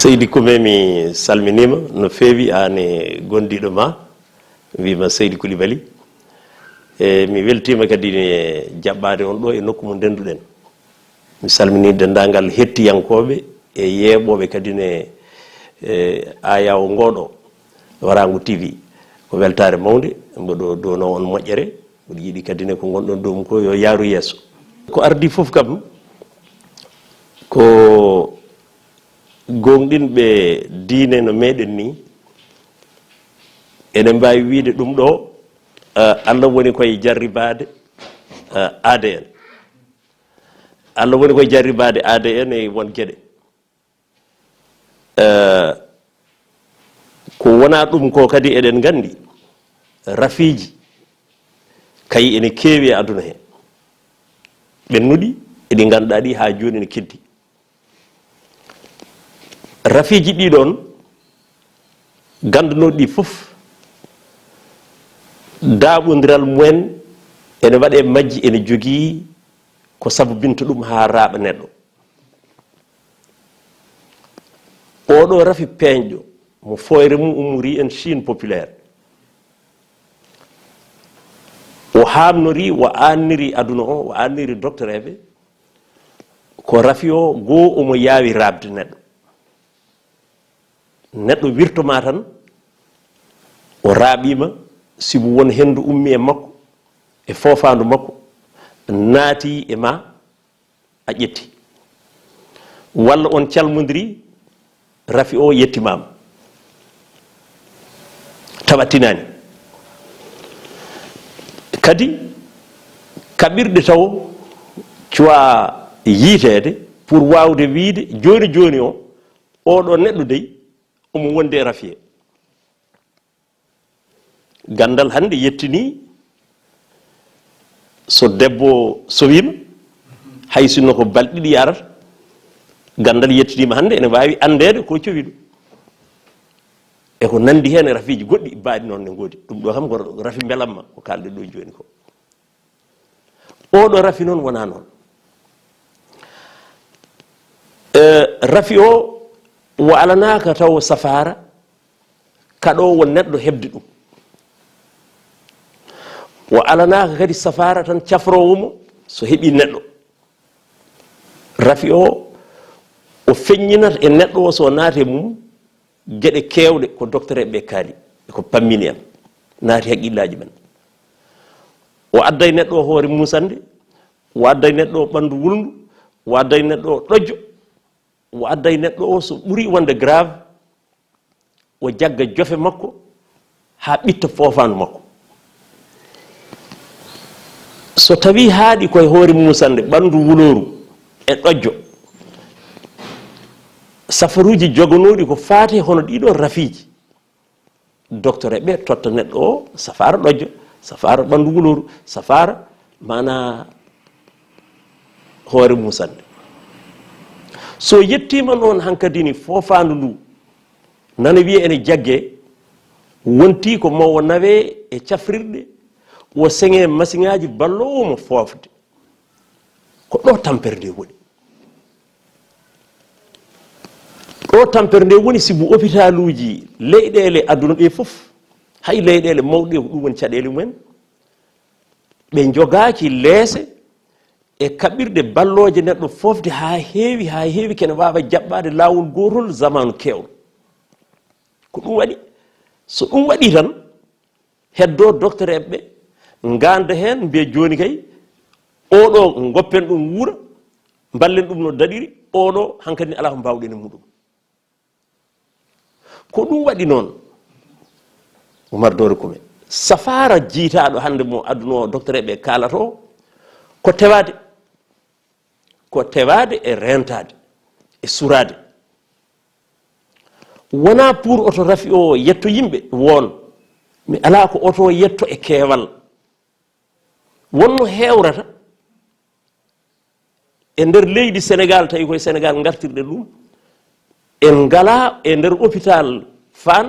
seydi Koumé mi salminima no feewi ane gondiɗo ma wima Seydi Coulibaly mi weltima kadi e jaɓɓade on ɗo e nokku mo ndenduɗen mi salmini dendagal hettiyankoɓe e yeeɓoɓe kadi ne ayawo ngoɗo Warangu TV ko weltare mawde mboɗo dono on moƴƴere mboɗo yiiɗi kadi ne ko gonɗon dow ko yo yaaru yesso ko ardi foof kam ko gonɗinɓe diine no meɗen ni ene mbawi wiide ɗum ɗo Allah woni koye jarribade ADN Allah woni koye jarribade ADN e won gueɗe ko wona ɗum ko kadi eɗen gandi rafiji kayi ene keewi e aduna he ɓennuɗi eɗi ganduɗa ɗi ha joni ne keddi rafiji ɗiɗon gandunoɗi ɗi foof daɓodiral mumen ene waɗe majji ene jogii ko sabobinta ɗum ha raaɓa neɗɗo oɗo rafi peeñƴo mo foyre mum ummori en Chine populaire o hamnori o anniri aduna o o anniri docteur eɓe ko rafi o goo omo yaawi rabde neɗɗo neɗɗo wirtoma tan o raaɓima sibo won hendu ummi e makko e fofandu makko naati e ma a ƴetti walla on calmodiri rafi o yettimama taɓattinani kadi kaɓirɗe taw cuwa yiitede pour wawde wiide joni joni o oɗo neɗɗo dey omo wonde e rafi he gandal hande yettini so debbo sowima hay sinno ko balɗiɗi yarata gandal yettinima hande ene wawi andede ko cowi ɗum e ko nandi hen e rafiji goɗɗi mbaɗi noon ne goodi ɗum ɗo kam ko rafi belamma ko kalɗe ɗo joni ko oɗo rafi noon wona noon rafi o wo alanaka taw safara kaɗo wo neɗɗo hebde ɗum wo alanaka kadi safara tan cafrowomo so heeɓi neɗɗo rafi o o feññinata e neɗɗo o so naati e mum gueɗe kewɗe ko docteur eɓe kaali ko pammini en naati haqqillaji men o adday neɗɗo o hoore musande o adday neɗɗo o ɓandu wulndu o adday neɗɗo o ɗojjo o adday neɗɗo o so ɓuuri wonde grave o jagga jofe makko ha ɓitta fofandu makko so tawi haaɗi koye hoore musande ɓandu wuloru e ɗojjo safaruji joganoɗi ko faati hono ɗiɗon rafiji docteur eɓe totta neɗɗo o safara ɗojjo safara ɓandu wuloru safara mana hoore musande so yettima noon hankkadini fofandu ndu nana wiya ene jagge wonti ko mawo nawe e cafrirɗe wo seŋe machine aji ballowomo fofde ko ɗo tampere nde woni ɗo tampere nde woni sibo hôpital uji leyɗele aduna ɗe foof hay leyɗele mawɗe ko ɗum woni caɗele mumen ɓe jogaki leese e kaɓirɗe balloje neɗɗo fofde ha heewi kene wawa jaɓɓade lawol gotol zamanu kewɗo ko ɗum waɗi so ɗum waɗi tan heddo docteur eɓe ganda hen mbiya joni kay oɗo goppen ɗum wuura ballen ɗum no daɗiri oɗo hankkadi ala ko mbawɗen e muɗum ko ɗum waɗi noon Oumar Dore Koumé safara jiitaɗo hande mo aduna o docteur eɓe kalata o ko tewade e rentade e surade wona pour oto rafi o yetto yimɓe won mi ala ko oto yetto e keewal wonno hewrata e nder leydi Sénégal tawi koye Sénégal gartirɗe ɗum en ngala e nder hôpital Fann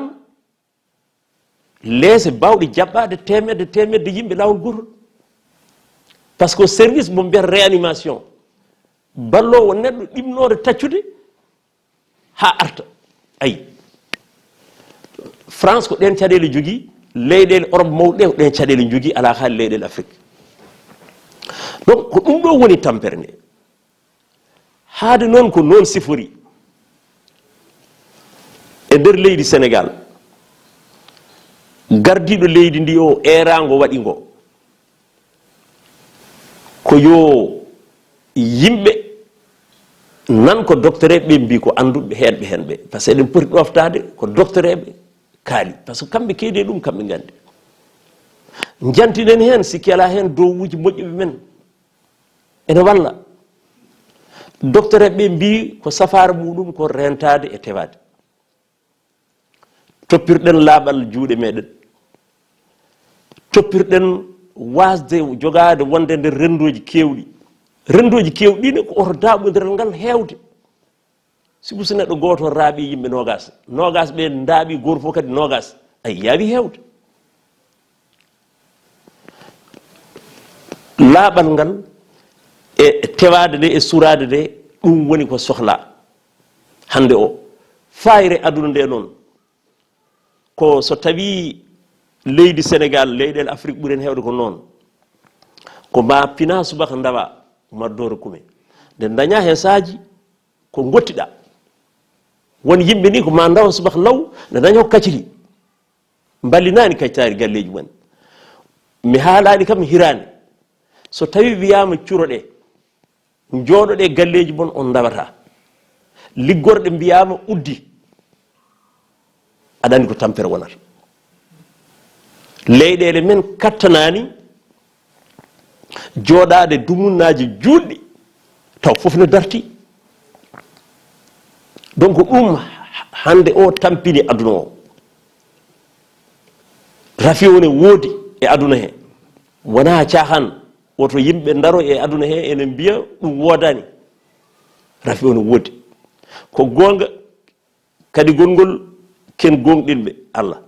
leese bawɗe jaɓɓade temedde yimɓe lawol gotol par ce que service mo mbiyata réanimation ballowo neɗɗo ɗimnode taccude ha arta ayi France ko ɗen caɗele jogui leyɗele Europe mawɗe ko ɗen caɗele jogui ala haali leyɗele Afrique donc ko ɗum ɗo woni tampere nde haade noon ko noon sifori e nder leydi Sénégal gardiɗo leydi ndi o erago waɗi ngo ko yo yimɓe nan ko doctereɓe ɓe mbi ko anduɓe heɗɓe hen ɓe par ce que eɗen poti ɗoftade ko doctereɓe kaali par ce que kamɓe keedi ɗum kamɓe gandi jantinen hen sikki ala hen dowuji moƴƴuɓe men ene walla doctereɓe ɓe mbi ko safara muɗum ko rentade e tewade toppirɗen laaɓal juuɗe meɗen toppirɗen wasde jogade wonde nder rendoji kewɗi ne ko oto daɓodiral ngal hewde sibu so neɗɗo goto raaɓi yimɓe nogas ɓe daaɓi goto fof kadi nogas ay yaawi hewde laaɓal ngal e tewade nde e surade nde ɗum woni ko sohla hande o fayre aduna nde noon ko so tawi leydi Sénégal leyɗele Afrique ɓuuren hewde ko noon ko ma pina subaka dawa maddore kume nde daña hen saaji ko gottiɗa won yimɓe ni ko ma dawa subaka law nde daña ko kacciri ballinani kaccitari galleji mumen mi haalani kam hirani so tawi wiyama curoɗe jooɗoɗe galleji mon on dawata liggorɗe mbiyama uddi aɗa andi ko tampere wonata leyɗele men kattanani jooɗade dumunnaji juɗɗi taw fof ne darti donc ɗum hande o tampini aduna o rafi o ne woodi e aduna he wona cahan woto yimɓe daro e aduna he ene mbiya ɗum wodani rafi o ne woodi ko gonga kadi gongol ken gonɗinɓe Allah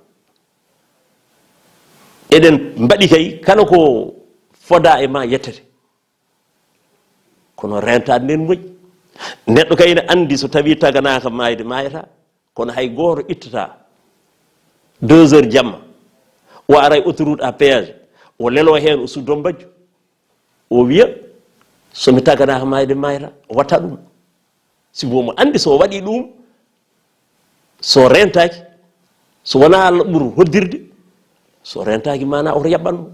eɗen mbaɗi kay kala ko foda e ma yettete kono rentade nden moƴƴi neɗɗo kay ne andi so tawi taganaka mayde mayata kono hay goto ittata 2 heures jamma o ara e autoroute à péage o lelo hen o suddo mbajju o wiya somi taganaka mayde mayata o watta ɗum sibomo andi so waɗi ɗum so rentaki so wona Allah ɓuuri hoddirde so rentaki mana oto yaɓɓanmo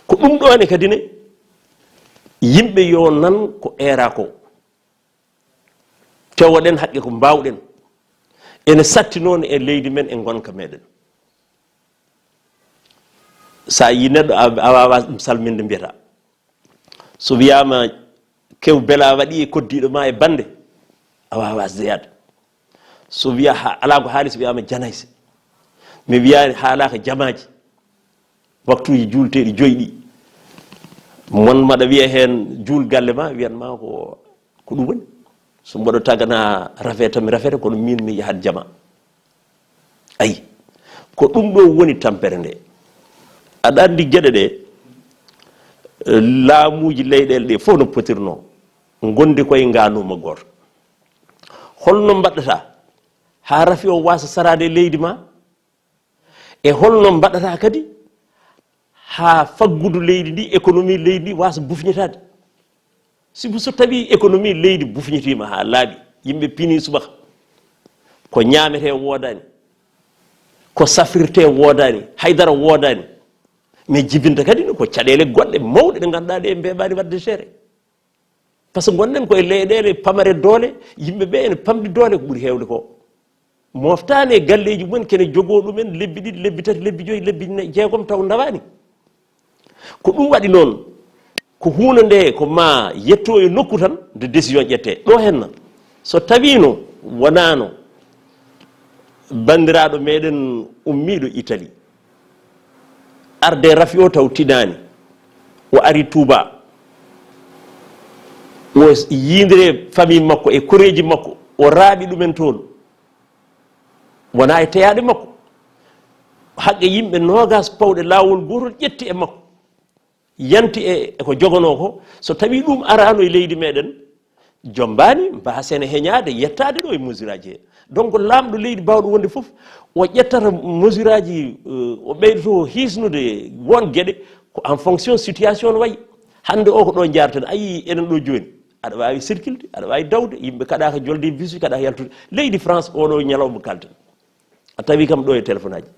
ko ɗum ɗone kadi ne yimɓe yo nan ko era ko tewoɗen haqqe ko mbawɗen ene satti noon e leydi men e gonka meɗen sa yi neɗɗo a wawa ɗum salminde mbiyata so wiyama kew bela waɗi e koddiɗo ma e bande a wawa zeyade so wiya ala ko haali so wiyama janayse mi wiyani haalaka jamaji waktuji julteɗi joyɗi mon maɗa wiya hen juul galle ma wiyanma ko ɗum woni so mboɗo tagana rafe tan mi rafete kono min mi yahat jama ayi ko ɗum ɗo woni tampere nde aɗa andi gueɗe ɗe laamuji leyɗele ɗe fof no potirno gondi koye nganuma goto holno mbaɗɗata ha rafi o wasa sarade leydi ma e holno mbaɗata kadi ha faggudu leydi ndi économie leydi ndi wasa bufñitade sibu so tawi économie leydi bufñitima ha laaɓi yimɓe pini subaka ko ñamete wodani ko safrirte wodani haydara wodani mais jibinta kadi ko caɗele goɗɗe mawɗe ɗe ganduɗa ɗe mbeɓani wadde géré par ce que gonɗen koye leyɗele pamare doole yimɓeɓe ene pamɗi doole ko ɓuuri hewde ko moftani e galleji mumen kene jogo ɗumen lebbi ɗiɗi lebbi tati lebbi joyyi lebbi jeegom taw dawani ko ɗum waɗi noon ko hunde nde ko ma yetto e nokku tan de décision ƴette ɗo henna so tawino wonano bandiraɗo meɗen ummiɗo Italie arde rafi o taw tinani o ari Touba o yidire famille makko e koreji makko o raaɓi ɗumen toon wona e teyaɗe makko haqqe yimɓe nogas pawɗe lawol gotol ƴetti e makko yanti e ko jogono ko so tawi ɗum arano e leydi meɗen jombani mbasene heñade yettade ɗo e mesure aji he donc lamɗo leydi bawɗo wonde fof o ƴettata mesure aji o ɓeydoto hisnude won gueɗe ko en fonction situation no wayi hande o ko ɗo jarten ayi enen ɗo joni aɗa wawi circulde aɗa wawi dawde yimɓe kaɗaka jolde bus kaɗaka yaltude leydi France oɗo ñalawma kalten a tawi kam ɗo e téléphone aji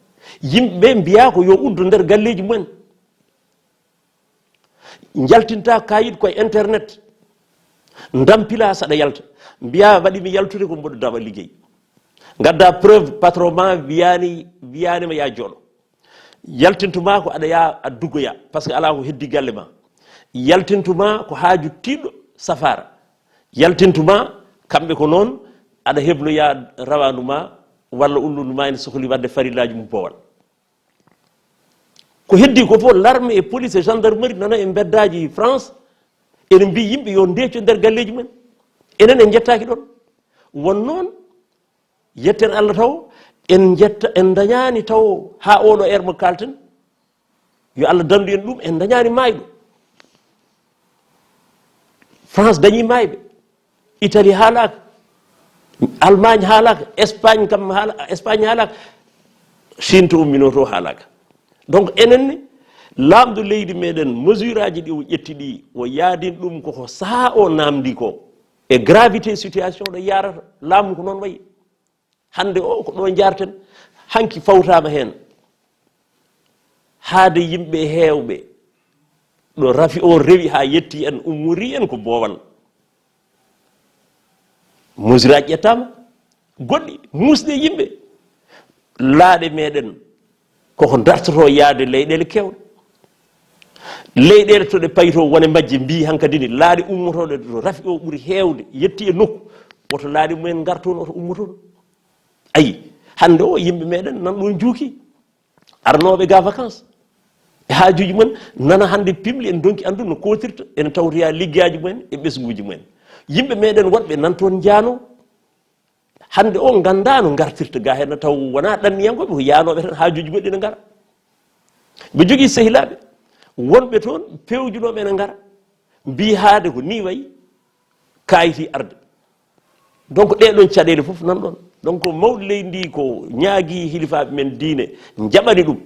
yimɓeɓe mbiya ko yo uddo nder galleji mumen jaltinta kayit koye internet dampila saɗa yalta mbiya waɗimi yaltude ko mboɗo dawa ligguey gadda preuve patron ma wiyanima ya jooɗo yaltintuma ko aɗa ya a duggoya par ce que ala ko heddi galle ma yaltintuma ko haaju tiɗɗo safara yaltintuma kamɓe ko noon aɗa hebloya rawandu ma walla ulludu ma ene sohli wadde farillaji mum bowal ko heddi ko fof l'arme et police et gendarmerie nana e beddaji France ene mbi yimɓe yo ndecco nder galleji mumen enen en jettaki ɗon won noon yetten Allah taw en jetta en dañani taw ha oɗo heure mo kalten yo Allah dandu en ɗum en dañani mayɗo France dañi mayɓe Italie haalaka Allemagne haalaka Espagne kam Espagne haalaka Chine to umminoto haalaka donc enenne lamɗo leydi meɗen mesure aji ɗi o ƴetti ɗi o yaadin ɗum koko saaha o namdi ko e gravité situation ɗo yarata laamu ko noon wayi hande o ko ɗo jarten hanki fawtama hen haade yimɓe heewɓe ɗo rafi o rewi ha yetti en ummori en ko boowal mesure aji ƴettama goɗɗi musɗe yimɓe laaɗe meɗen koko dartoto yaade leyɗele kewɗe leyɗele to ɗe payto wone majje mbi hankadini laaɗe ummotoɗe to rafi o ɓuuri heewde yetti e nokku woto laaɗe mumen gartono oto ummotoɗo ayi hande o yimɓe meɗen nan ɗon juuki arnoɓe ga vacance e haajuji mumen nana hande pimli en donki andu no kotirta ene tawtoya liggaji mumen e ɓesguji mumen yimɓe meɗen wonɓe nan toon jaano hande o ganda no gartirta ga hen taw wona ɗanniyankoɓe ko yanoɓe tan haajuji goɗɗi ne gara ɓe jogui sehilaɓe wonɓe toon pewjunoɓe ne gara mbi haade ko ni wayi kayiti arde donc ɗeɗon caɗele foof nan ɗon donc mawɗo leydi ndi ko ñaagui hilifaɓe men diine jaɓani ɗum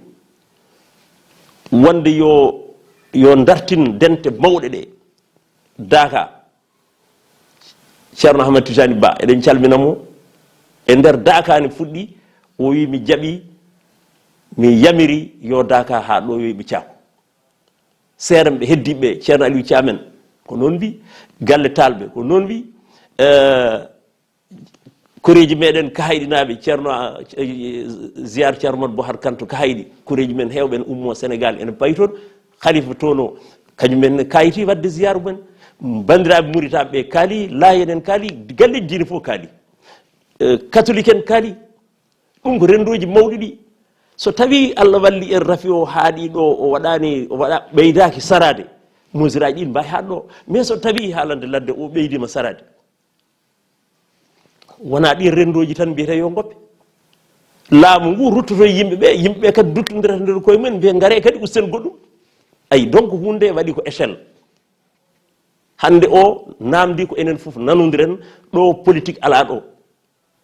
wonde yo dartin dente mawɗe ɗe Daka ceerno Ahmad Tijani Ba eɗen calminamo e nder Daka ne fuɗɗi o wi mi jaɓi mi yamiri yo Daka ha ɗo yoyɓe caako seeram ɓe heddiɓe ceerno Aliou Thiamen ko noon mbi galle talɓe ko noon mbi koreji meɗen kahayɗinaɓe ceerno ziyar ceerno Modou Bohar Kanto kahayɗi koreji men hewɓe en ummo Sénégal ene payi toon khalifa tono kañumen kayiti wadde ziyar mumen bandiraɓe muritaɓe ɓe kaali layen en kaali galleji diine fof kaali catholique en kaali ɗum ko rendoji mawɗi ɗi so tawi Allah walli en rafi o haaɗi ɗo o waɗa ɓeydaki sarade mesure aji ɗi mbawi haɗɗo mais so tawi haalande ladde o ɓeydima sarade wona ɗin rendoji tan mbiyete yo goppe laamu ngu ruttoto yimɓeɓe kadi duttodirata nder koye mumen mbiya gaare kadi usten goɗɗum ayi donc hunde waɗi ko échelle hande o namdi ko enen foof nanodiren ɗo politique ala ɗo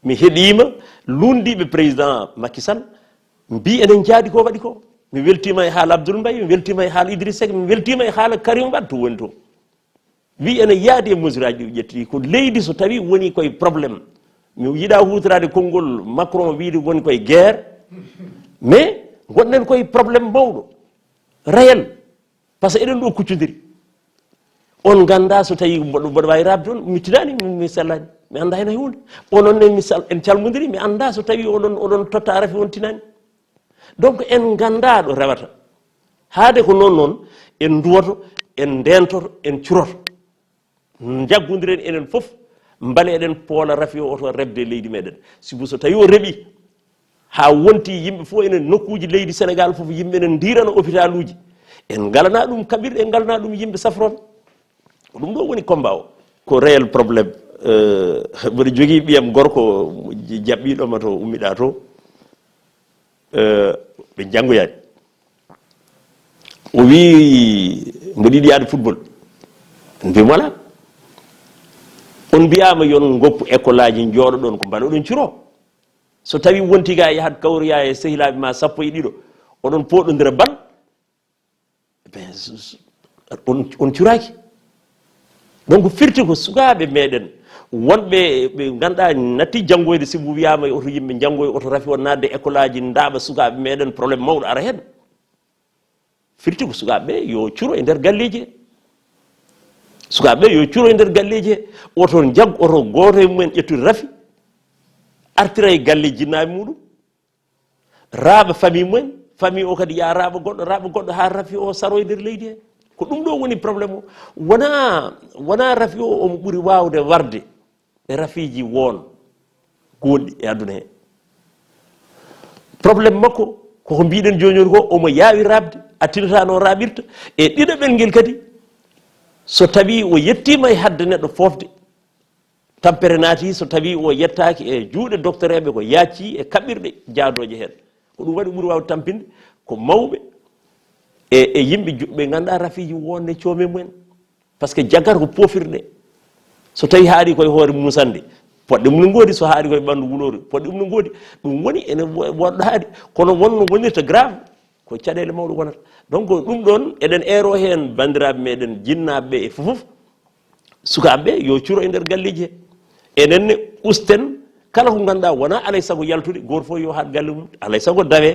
mi heeɗima lundiɓe président Macky Sall mbi enen jaadi ko waɗi ko mi weltima e haala Abdoul Mbaye mi weltima e haala Idriss Seck mi weltima e haala Karim Wade to woni to wi ene yaadi e mesure aji ɗi ƴetti ko leydi so tawi woni koye probléme mi yiɗa hutorade konngol Macron wiide woni koye guerre mais gonɗen koye probléme mawɗo réel par ce que eɗen ɗo kuccodiri on ganda so tawi mboɗo wawi rabde on mi tinani mi sellani mi anda hen hay hunde onon en calmodiri mi anda so tawi oɗon totta rafi on tinani donc en ganda ɗo rewata haade ko noon en duwoto en ndentoto en curoto jaggodiren enen foof mbaleɗen poola rafi o oto rebde leydi meɗen sibu so tawi o reeɓi ha wonti yimɓe fof enen nokkuji leydi Sénégal foof yimɓe enen dirana hôpital uji en galana ɗum kaɓirɗe en galana ɗum yimɓe safroɓe ɗum ɗo woni combat o ko réel probléme mboɗo jogui ɓiyam gorko jaɓɓiɗoma to ummiɗa to ɓe janggoyani o wi mboɗo yiɗi yaade football mbimo ala on mbiyama yon goppu école aji jooɗo ɗon ko mbaɗoɗon curo so tawi wonti ga yahat kawriya e sehilaɓe ma sappo e ɗiɗo oɗon poɗodira bal on curaki donc firti ko sukaɓe meɗen wonɓe ɓe ganduɗa natti janggoyde sibu wiyama oto yimɓe janggoy oto rafi o nadde école aji daaɓa sukaɓe meɗen probléme mawɗo ara hen firti ko sukaɓeɓe yo curo e nder galleji he sukaɓeɓe yo curo e nder galleji he oto jag oto goto e mumen ƴettude rafi artira e galle jinnaɓe muɗum raaɓa famille mumen famille o kadi ya raaɓa goɗɗo ha rafi o saro e nder leydi he ko ɗum ɗo woni probléme o wona rafi o omo ɓuuri wawde warde e rafiji won gonɗi e aduna he probléme makko koko mbiɗen joni ko omo yaawi rabde a tinata no raɓirta e ɗiɗaɓel ngel kadi so tawi o yettima e hadde neɗɗo fofde tampere naati so tawi o yettaki e juuɗe docteur eɓe ko yacci e kaɓirɗe jaadoje hen ko ɗum waɗi ɓuuri wawde tampinde ko mawɓe e yimɓe juɓɓe ganduɗa rafiji wonde coome mumen par ce que jaggata ko pofirɗe so tawi haaɗi koye hoore musande poɗɗe mum no goodi so haaɗi koye ɓandu wulori poɗɗe mum no goodi ɗum woni ene woɗɗo haaɗi kono wonno wonirta grave ko caɗele mawɗo wonata donc ɗum ɗon eɗen eero hen bandiraɓe meɗen jinnaɓeɓe e fofof sukaɓeɓe yo curo e nder galleji he enenne usten kala ko ganduɗa wona alay saago yaltude goto fof yo haat galle mum alay saago dawe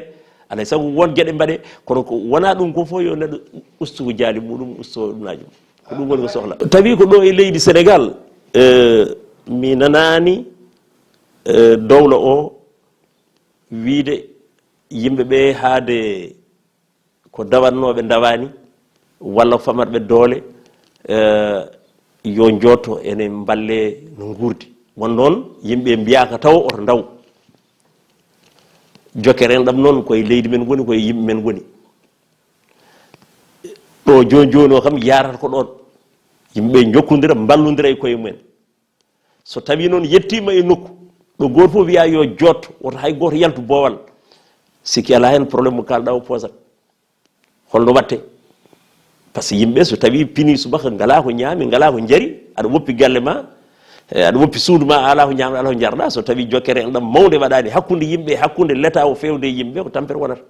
alay saago won gueɗe mbaɗe kono ko wona ɗum ko fof yo neɗɗo ustu ko jaali muɗum usto ɗumnaji mum ko ɗum woni ko sohla tawi ko ɗo e leydi Sénégal mi nanani dowla o wiide yimɓeɓe haade ko dawannoɓe dawani walla famatɓe doole yo jotto ene balle no gurdi won noon yimɓe mbiyaka taw oto daw jokere en ɗam noon koye leydi men goni koye yimɓe men goni ɗo joni joni o kam yarata ko ɗon yimɓeɓe jokkodira ballodira e koye mumen so tawi noon yettima e nokku ɗo goto fof wiya yo jotto oto hay goto yaltu boowal sikki ala hen probléme mo kalɗa o posat holno watte par ce que yimɓe so tawi pini subaka ngala ko ñaami ngala ko jaari aɗa woppi galle ma aɗa woppi suudu ma ala ko ñamɗa ala ko jarɗa so tawi jokkere en ɗam mawde waɗani hakkude yimɓe hakkude l'état o fewde e yimɓe ko tampere wonata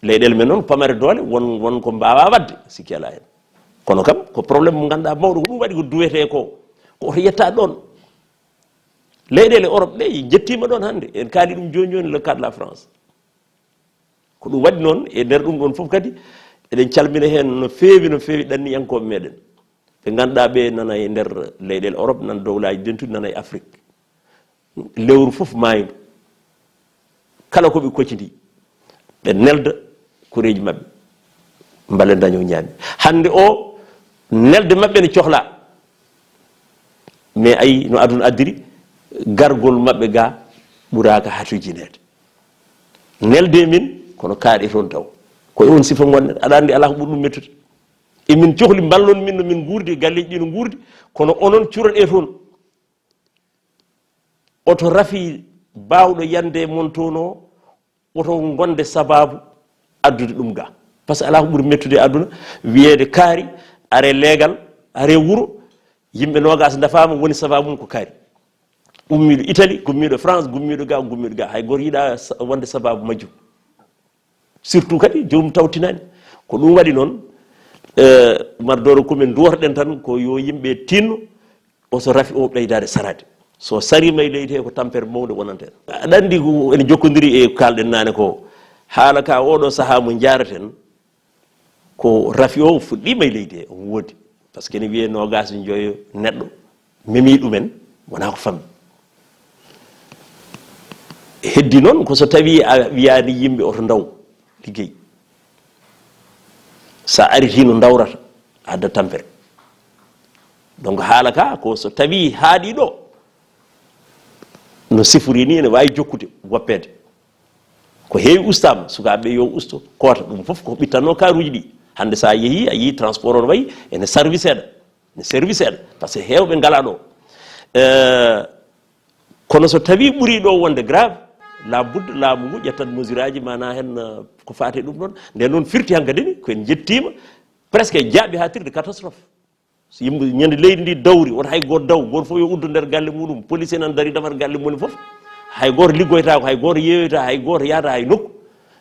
leyɗele men noon pamare doole won ko mbawa wadde sikki ala hen kono kam ko probléme mo ganduɗa mawɗo ko ɗum waɗi ko duwete ko oto yetta ɗon leyɗele Europe ɗe jettima ɗon hannde en kaali ɗum joni joni le cas de la France ko ɗum waɗi noon e nder ɗum ɗon foof kadi eɗen calmina hen no feewi ɗanniyankoɓe meɗen ɓe ganduɗa ɓe nana e nder leyɗele Europe nana dowlaji dentuɗi nana e Afrique lewru foof maydu kala koɓe koccidi ɓe nelda koreji mabɓe mbale daño ñaami hande o nelde mabɓe ne cohla mais ayi no aduna addiri gargol mabɓe ga ɓuraka hatujinede nelde min kono kaaɗe toon taw koye on sifa gonɗen aɗa andi ala ko ɓuri ɗum mettude emin cohli ballon min no min guurdi galleji ɗi no guurdi kono onon curoɗe toon oto rafi bawɗo yande mon toon o oto gonde sababu addude ɗum ga par ce que ala ko ɓuri mettude e aduna wiyede kaari are leegal are wuuro yimɓe nogas dafama woni sababu mum ko kaari ummiɗo Italie gummiɗo France gummiɗo ga hay goto yiiɗa wonde sababu majjum surtout kadi jomum tawtinani ko ɗum waɗi noon mardoro komin duwotoɗen tan ko yo yimɓe tinno oso rafi o ɓeydade sarade so sarima e leydi he ko tampere mawde wonanta en aɗa andi ene jokkodiri e kalɗen nane ko haala ka oɗo saaha mo jaraten ko rafi o fuɗɗima e leydi he omo woodi par ce que ne wiye nogas joyo neɗɗo memi ɗumen wona ko fammi heddi noon ko so tawi a wiyani yimɓe oto daw liggey sa aritino dawrata adda tampere donc haala ka ko so tawi haaɗi ɗo no sifori ni ene wawi jokkude woppede ko heewi ustama sukaɓeɓe yo usto koota ɗum foof ko ɓittanno karuji ɗi hande sa yeehi a yii transport on wayi ene service seeɗa ne service seeɗa par ce que hewɓe ngala ɗo kono so tawi ɓuuri ɗo wonde grave labudde laamu ngu ƴettat mesure aji mana hen ko fate ɗum ɗon nden noon firti hankkadi ni koen jettima presque jaaɓi ha tirde catastrophe so yimɓe ñande leydi ndi dawri woto hay goto daw goto fof yo uddo nder galle muɗum police nan dari dafata galle mumen foof hay goto liggoyta ko hay goto yeeyoyta hay goto yaata hay nokku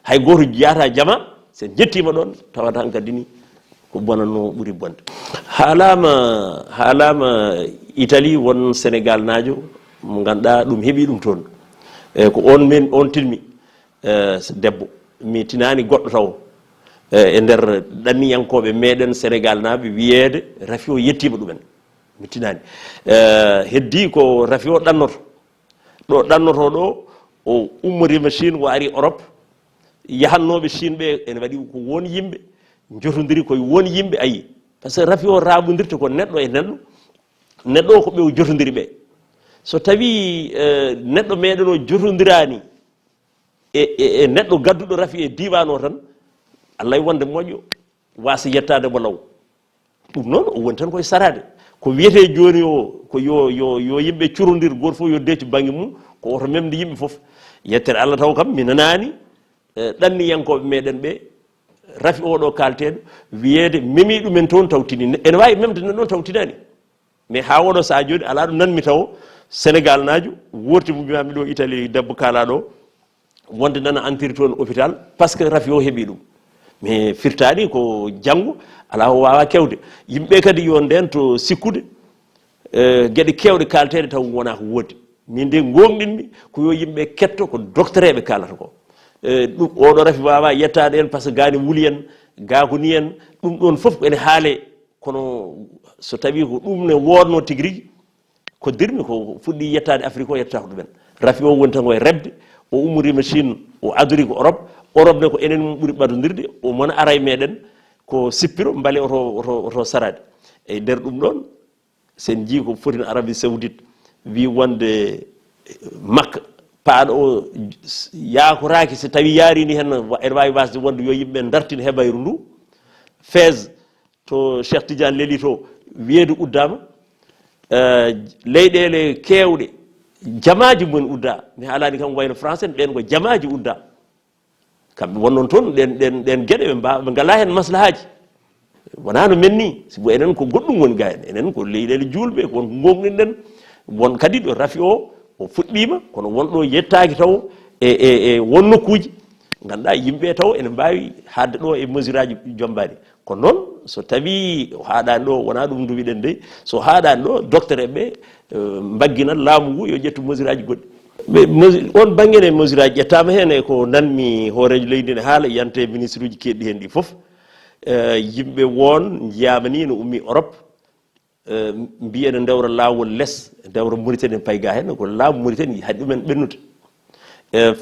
hay goto yaata jama sen jettima ɗon tawata hankkadi ni ko bonanno ɓuuri bonde haalama Italie won Sénégal najo mo ganduɗa ɗum heeɓi ɗum toon ko on tilmi debbo mi tinani goɗɗo taw e nder ɗanniyankoɓe meɗen Sénégal naɓe wiyede rafi o yettima ɗumen mi tinani heddi ko rafi o ɗannoto ɗo o ummorima Chine o ari Europe yahannoɓe Chine ɓe ene waɗi ko won yimɓe jotodiri koye won yimɓe ayi par ce que rafi o raɓodirta ko neɗɗo e neɗɗo o ko ɓe o jotodiri ɓe so tawi neɗɗo meɗen o jotodirani e neɗɗo gadduɗo rafi e diwan o tan Allah wonde moƴƴo wasa yettade mo law ɗum noon o woni tan koye sarade ko wiyete joni o ko yo yimɓe curodir goto fof yo deccu banggue mum ko oto memde yimɓe foof yettere Allah taw kam mi nanani ɗanniyankoɓe meɗen ɓe rafi oɗo kalteɗo wiyede memi ɗumen toon tawtini ene wawi memde nan ɗon tawtinani mais ha oɗo saha joni ala ɗo nanmi taw Sénégal najo worti mo mbimami ɗo Italie debbo kalaɗo wonde nana entiri toon hôpital par ce que rafi o heeɓi ɗum mais firtani ko janggo ala o wawa kewde yimɓe kadi yo nden to sikkude gueɗe kewɗe kalteɗe taw wona ko woodi min de gonɗinmi ko yo yimɓe ketto ko docteur eɓe kalata ko ɗum oɗo rafi wawa yettade en par ce que gani wuuli en gakoni en ɗum ɗon foof ene haale kono so tawi ko ɗum ne wodno tigui rigui ko dirmi ko fuɗɗi yettade Afrique o yettata ko ɗumen rafi o woni tan koye rebde o ummorima Chine o adori ko Europe ne ko enen mum ɓuuri ɓadodirde o mona ara e meɗen ko sippiro beele oto sarade e nder ɗum ɗon sen jii ko foti no Arabie Saoudite wi wonde Makka paaɗo o yakoraki so tawi yarini hen ene wawi wasde wonde yo yimɓe dartin heɓayru ndu Fès to Cheikh Tidiane leeli to wiyeede uddama leyɗele kewɗe jamaji mumen udda mi haalani kam wayno français ɓen ko jamaji udda kamɓe wonnon toon ɗen gueɗe ɓe ngala hen maslahaji wona no men ni sibo enen ko goɗɗum woni ga en enen ko leyɗele julɓe ko wonko gonɗinɗen won kadi ɗo rafi o fuɗɗima kono wonɗo yettaki taw e won nokkuji ganduɗa yimɓe taw ene mbawi hadde ɗo e mesure aji jombani kono noon so tawi haɗani ɗo wona ɗum duwiɗen de so haɗani ɗo docteur eɓe mbagginan laamu ngu yo ƴettu mesure aji goɗɗi on banggue ne mesure aji ƴettama hen e ko nanmi hoorejo leydi ne haala yante ministre uji keɗɗi hen ɗi foof yimɓe won jiyama ni no ummi Europe mbiyene dewra lawol less dewra Mauritanie payga hen ko laamu Mauritanie haɗi ɗumen ɓennude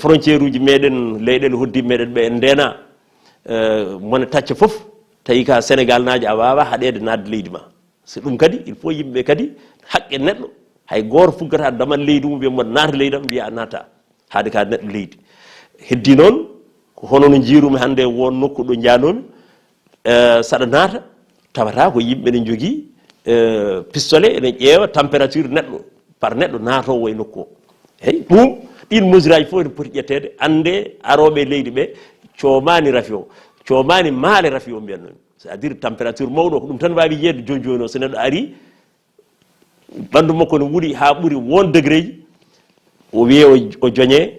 frontiére uji meɗen leyɗele hoddiɓe meɗen ɓe en ndena mone tacca foof tawi ka Sénégal naji a wawa haɗede nadde leydi ma so ɗum kadi il faut yimɓe kadi haqqe neɗɗo hay goto fuggata damal leydi mum wiyamo naata leydi am mbiya a naata haade ka neɗɗo leydi heddi noon ko hono no jiirumi hande won nokku ɗo janomi saɗa naata tawata ko yimɓe ne jogui pistolet ene ƴeewa température neɗɗo par neɗɗo naatowo e nokku o eyyi ɗum ɗin mesure aji fof ene poti ƴettede ande aroɓe leydi ɓe coomani rafi o coomani maale rafi o mbiyannomi c'est à dire température mawɗo ko ɗum tan wawi yiyede joni joni o so neɗɗo ari ɓandu makko ne wuuɗi ha ɓuuri won degré ji o wiye o joñe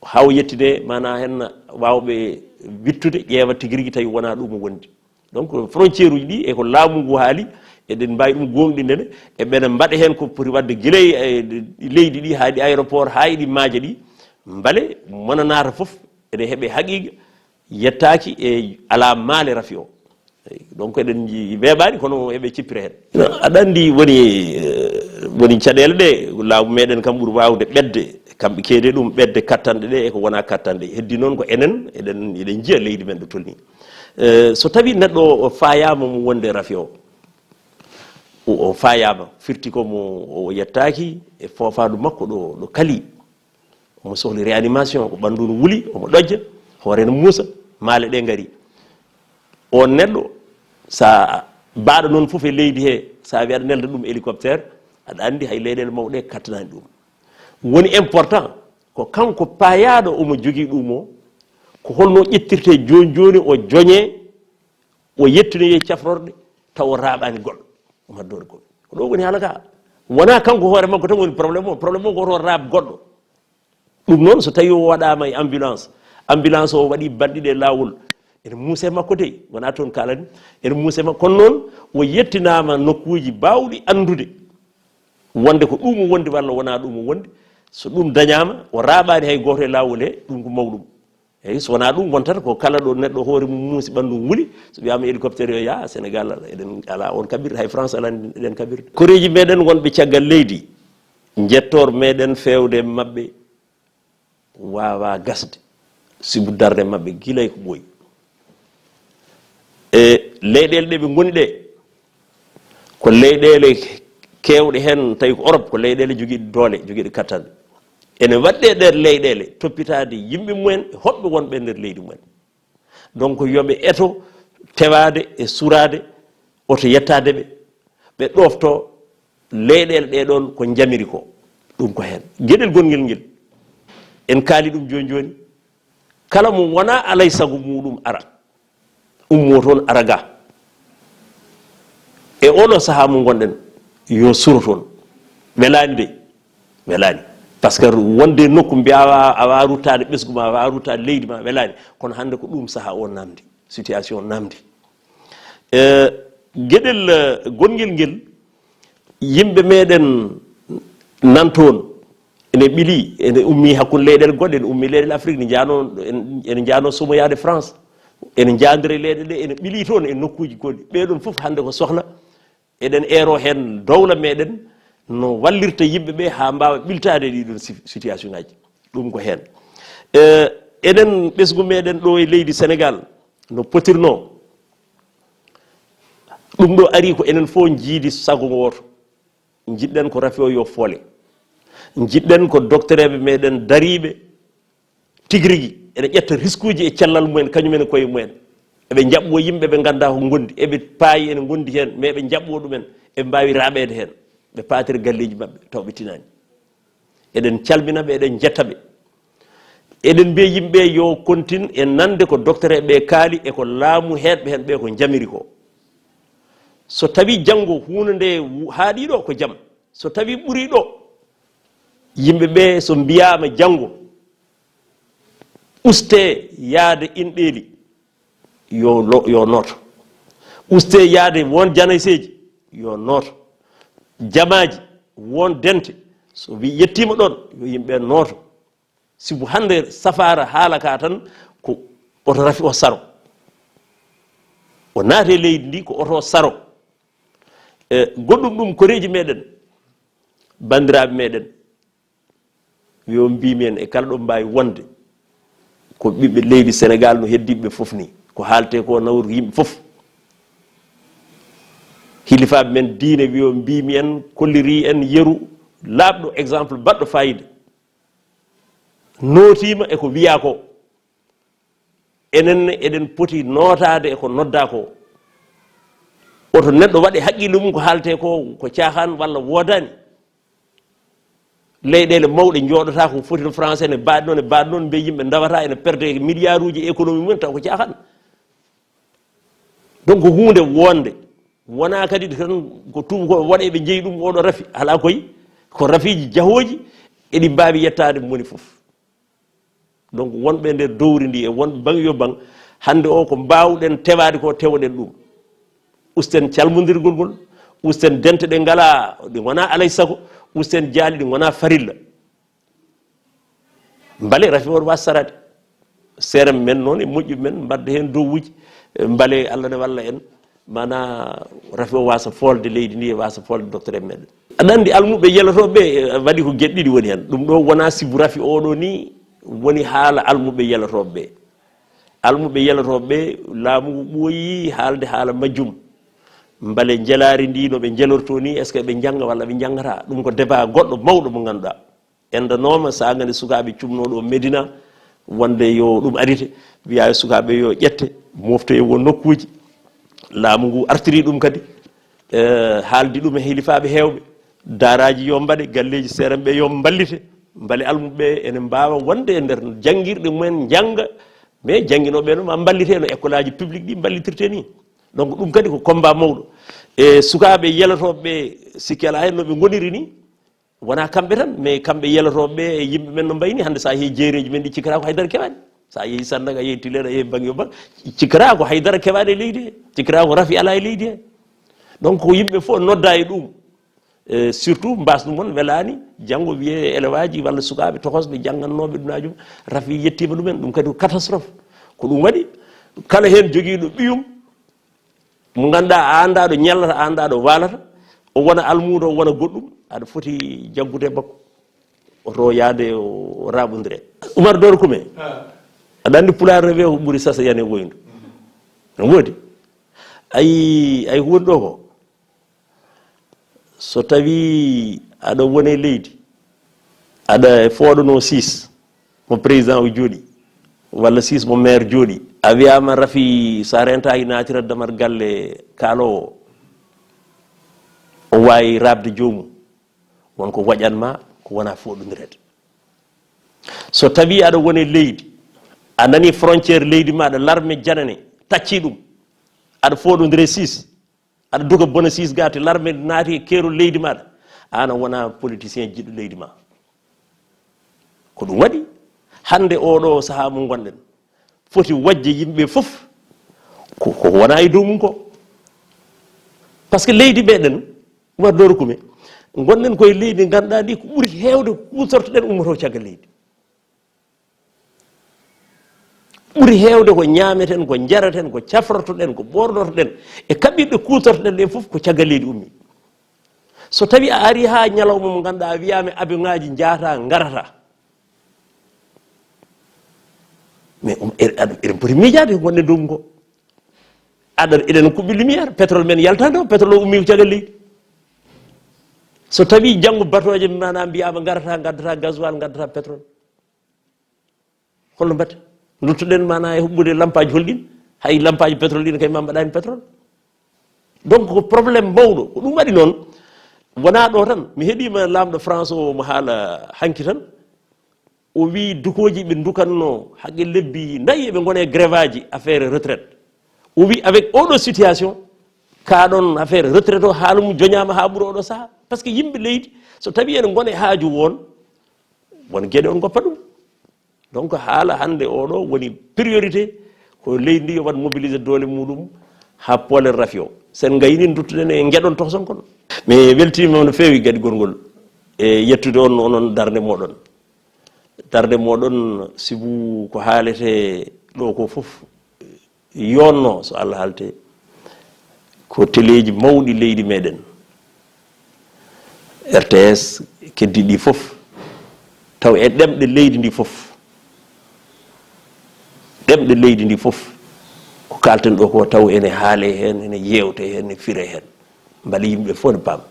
haw yettide mana hen wawɓe wittude ƴeewa tigui rigui tawi wona ɗum wondi donc frontiére uji ɗi eko laamu ngu haali eɗen mbawi ɗum gonɗindene eɓene mbaɗa hen ko poti wadde guilay leydi ɗi haaɗi aéroport ha eɗi maaja ɗi beele mona naata foof ene heeɓe haqiqa yettaki e ala maale rafi o donc eɗen weeɓani kono eɓe cippira hen aɗa andi woni caɗele ɗe laamu meɗen kam ɓuuri wawde ɓedde kamɓe keede ɗum ɓedde kattanɗe ɗe eko wona kattanɗe heddi noon ko enen eɗen jiiya leydi men ɗo tolni so tawi neɗɗo o fayama mo wonde rafi o fayama firti komo o yettaki e fofadu makko ɗo kali omo sohli réanimation ko ɓandu no wuuli omo ɗojja hoore no muusa maale ɗe gaari on neɗɗo sa mbaɗo noon foof e leydi he sa wi aɗa nelda ɗum hélicoptère aɗa andi hay leyɗele mawɗe kattanani ɗum woni important ko kanko payaɗo omo jogui ɗum o ko holno ƴettirte joni joni o joñe o yettinoye cafrorɗe taw o raɓani goɗɗo o maddore goɗɗo ko ɗo woni haala ka wona kanko hoore makko tan woni probléme o ko to raab goɗɗo ɗum noon so tawi o waɗama e ambulance o waɗi balɗiɗe lawol ene muuse makko de wona toon kalani ene muuse makko kono noon o yettinama nokkuji bawɗi andude wonde ko ɗum wondi walla wona ɗum wondi so ɗum dañama o raɓani hay goto e lawol he ɗum ko mawɗum eyyi so wona ɗum wontata ko kala ɗo neɗɗo hoore mum muusi ɓandu wuli so wiyama hélicoptére yo yaa Sénégal eɗen ala on kaɓirɗe hay France ala eɗen kaɓirɗe koreji meɗen wonɓe caggal leydi jettor meɗen fewde mabɓe wawa gasde sibu darde mabɓe guilay ko ɓooyi e leyɗele ɗe ɓe goni ɗe ko leyɗele kewɗe hen tawi ko Europe ko leyɗele joguiɗe doole joguiɗe kattanɗe ene waɗɗe nder leyɗele toppitade yimɓe mumen e hoɓɓe wonɓe nder leydi mumen donc yoɓe eto tewade e surade oto yettade ɓe ɗofto leyɗele ɗeɗon ko jamiri ko ɗum ko hen gueɗel gonguel nguel en kaali ɗum joni joni kala mo wona alay saago muɗum ara ummo toon ara ga e oɗo saaha mo gonɗen yo suro toon welani de welani par ce que wonde nokku mbiya awa ruttade ɓesgu ma awa ruttade leydi ma welani kono hande ko ɗum saaha o namdi situation namdi gueɗel gonguel nguel yimɓe meɗen nantoon ene ɓiili ene ummi hakkude leyɗele goɗɗe ene ummi leyɗele Afrique ene jano somoyade France ene jadiri leyɗe ɗe ene ɓiili toon e nokkuji goɗɗi ɓeɗon foof hande ko sohla eɗen ero hen dowla meɗen no wallirta yimɓeɓe ha mbawa ɓiltade ɗiɗon situation ngaji ɗum ko hen eɗen ɓesgu meɗen ɗo e leydi Sénégal no potirno ɗum ɗo ari ko enen fof jiidi sago woto jiɗɗen ko rafi o yo foole jiɗɗen ko doctereɓe meɗen dariɓe tiguirigui ene ƴetta risque uji e cellal mumen kañumen koye mumen eɓe jaɓɓo yimɓe ɓe ganda ko gondi eɓe paayi ene gondi hen mais ɓe jaɓɓo ɗumen eɓe mbawi raɓede hen ɓe patiri galleji mabɓe taw ɓe tinani eɗen calminaɓe eɗen jettaɓe eɗen mbiya yimɓe yo continue e nande ko docteur ɓe kaali e ko laamu heɗɓe hen ɓe ko jamiri ko so tawi janggo hunde nde haaɗiɗo ko jaam so tawi ɓuuri ɗo yimɓeɓe so mbiyama janggo uste yaade inɗeli yo nooto uste yaade won janayseji yo nooto jamaji won dente so wi yettima ɗon yo yimɓe nooto sibu hande safara haalaka tan ko oto rafi o saro o naate leydi ndi ko oto saro goɗɗum ɗum koreji meɗen bandiraɓe meɗen yo mbimi en e kala ɗo mbawi wonde ko ɓiɓɓe leydi Sénégal no heddiɓe foof ni ko haalte ko nawru yimɓe foof hilifaɓe men diine wiyo mbimi en kolliri en yeru laaɓɗo exemple baɗɗo fayida nootima eko wiya ko enenne eɗen poti notade eko nodda ko oto neɗɗo waɗe haqqille mum ko haalte ko caahan walla wodani leyɗele mawɗe jooɗota ko foti no français ne baaɗi noon mbe yimɓe dawata ene perde milliard uji économie mumen taw ko caahan donc hunde wonde wona kadi tan ko tuba ko waɗe ɓe jeeyi ɗum oɗo rafi ala koy ko rafiji jahoji eɗi mbawi yettade moni foof donc wonɓe nder dowri ndi e wonɓe bang yo bang hande o ko mbawɗen tewade ko tewoɗen ɗum usten calmodirgol ngol usten dente ɗe ngala ɗe gona alay saago usten jaali ɗi gona farilla mbale rafi oɗo wasa sarade seerem men noon e moƴƴuɓe men mbadda hen dowuji mbale Allah ne walla en mana rafi o wasa folde leydi ndi e wasa folde docteur en meɗen aɗa andi almuɓe yelotoɓe waɗi ko gueɗe ɗiɗi woni hen ɗum ɗo wona sibu rafi oɗo ni woni haala almuɓe yelotoɓeɓe almuɓe yelotoɓeɓe laamu ngu ɓooyi haalde haala majjum mbale jelari ndi no ɓe jelorto ni est ce que ɓe jangga walla ɓe janggata ɗum ko débat goɗɗo mawɗo mo ganduɗa endanoma sa gandi sukaɓe cumnoɗo Médina wonde yo ɗum arite wiya e sukaɓe yo ƴette mofto e won nokkuji laamu ngu artiri ɗum kadi haaldi ɗum e hilifaɓe hewɓe daraji yo mbaɗe galleji seeranɓe yo ballite mbale almuɓe ene mbawa wonde e nder janguirɗe mumen jangga mais jangguinoɓe no ma ballite no école aji publique ɗi ballitirte ni donc ɗum kadi ko combat mawɗo e sukaɓe yelotoɓeɓe sikki ala hen noɓe goniri ni wona kamɓe tan mais kamɓe yelotoɓe ɓe e yimɓe men no mbayni hannde sa yeehi jeereji men ɗi cikkata ko haydara kewaani sa yeehi Sandaga yeehi Tilera yeehi Bangi o Bang cikkata ko haydara kewaani e leydi he cikkata ko rafi ala e leydi he donc ko yimɓe fof nodda e ɗum surtout mbasnu mon welani janggo wiye élève aji walla sukaɓe tokosɓe janggannoɓe ɗumajum rafi yettima ɗumen ɗum kadi ko catastrophe ko ɗum waɗi kala hen joguiɗo ɓiyum mo ganduɗa a anda ɗo ñellata a anda ɗo walata o wona almudo o wona goɗɗum aɗa foti jaggude makko oto yaade o raɓodire Oumar Doro Kume aɗa andi Pulaar rewe ko ɓuuri sasa yane woyndu no woodi ay woni ɗo ko so tawi aɗa wone leydi aɗa fooɗano 6 mo président o jooɗi walla 6 mo maire jooɗi a wiyama Rafi sa rentaki natira damar galle kaalowo o wawi rabde joomum wonko waƴanma ko wona foɗodirede so tawi aɗa wone leydi a nani frontiére leydi maɗa larme janane tacci ɗum aɗa foɗodire 6 aɗa duga bona 6 gati larme naati keerol leydi maɗa an a wona politicien jiɗɗo leydi ma ko ɗum waɗi hande oɗo saaha mo gonɗen foti wajje yimɓe fof ko wona e dow mum ko par ce que leydi ɓeɗen Oumar Doro Kume gonɗen koye leydi ganduɗa ndi ko ɓuuri hewde kusortoɗen ummoto caggal leydi ɓuuri hewde ko ñameten ko jaraten ko cafrotoɗen ko ɓornotoɗen e kaɓirɗe kutortoɗen ɗen foof ko caggal leydi ummi so tawi a ari ha ñalawma mo ganduɗa a wiyami avion ngaji jaata garata mais eɗen poti miijade gonɗen dow mum ko eɗen kuɓɓi lumiére pétrole men yaltade o pétrole o ummi ko caggal leydi so tawi janggo batoje mana mbiyama garata gaddata gasoil gaddata pétrole holno mbatta duttoɗen mana e huɓɓude lampaji holɗin hay lampaji pétrole ɗin kay ma mbaɗani pétrole donc ko probléme mawɗo ko ɗum waɗi noon wona ɗo tan mi heeɗima lamɗo France o mo haala hanki tan o wi dukoji ɓe dukanno haqqe lebbi nayyi ɓe gone grève aji affaire retraite o wi avec oɗo situation kaɗon affaire retraite o haalumum joñama ha ɓuura oɗo saaha par ce que yimɓe leydi so tawi ene gone haaju won gueɗe on goppa ɗum donc haala hande oɗo woni priorité ko leydi ndi yo wat mobiliser doole muɗum ha poolen rafi o sen gayni duttoɗen e gueɗon tokoson kono mais weltima no fewi gadi gorgol e yettude on onon darde moɗon sibu ko haalete ɗo ko foof yonno so Allah haalte ko téléji mawɗi leydi meɗen RTS keddiɗi foof taw e ɗemɗe leydi ndi foof ɗemɗe leydi ndi foof ko kalten ɗo ko taw ene haale hen ene yewte hen ene fire hen mbale yimɓe fof ne paama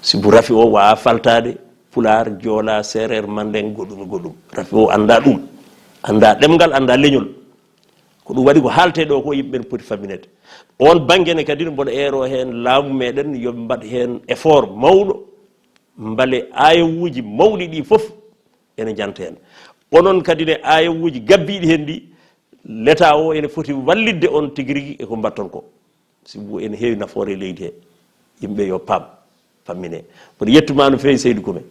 sibu rafi o wawa faltade Pulaar Joola Seereer Mandeng goɗɗum e goɗɗum rafi o anda ɗum anda ɗemgal anda leñol ko ɗum waɗi ko haalte ɗo ko yimɓe poti faminede on banggue ne kadi mboɗo eero hen laamu meɗen yoɓe mbaɗ hen effort mawɗo mbale ayewuji mawɗi ɗi foof ene janta hen onon kadi ne ayewuji gabbiɗi hen ɗi l'état o ene foti wallidde on tigui rigui eko mbatton ko sibu ene heewi nafoore leydi he yimɓe yo paam fammine mboɗo yettuma no fewi Seydou Koumé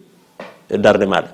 e darde maɗa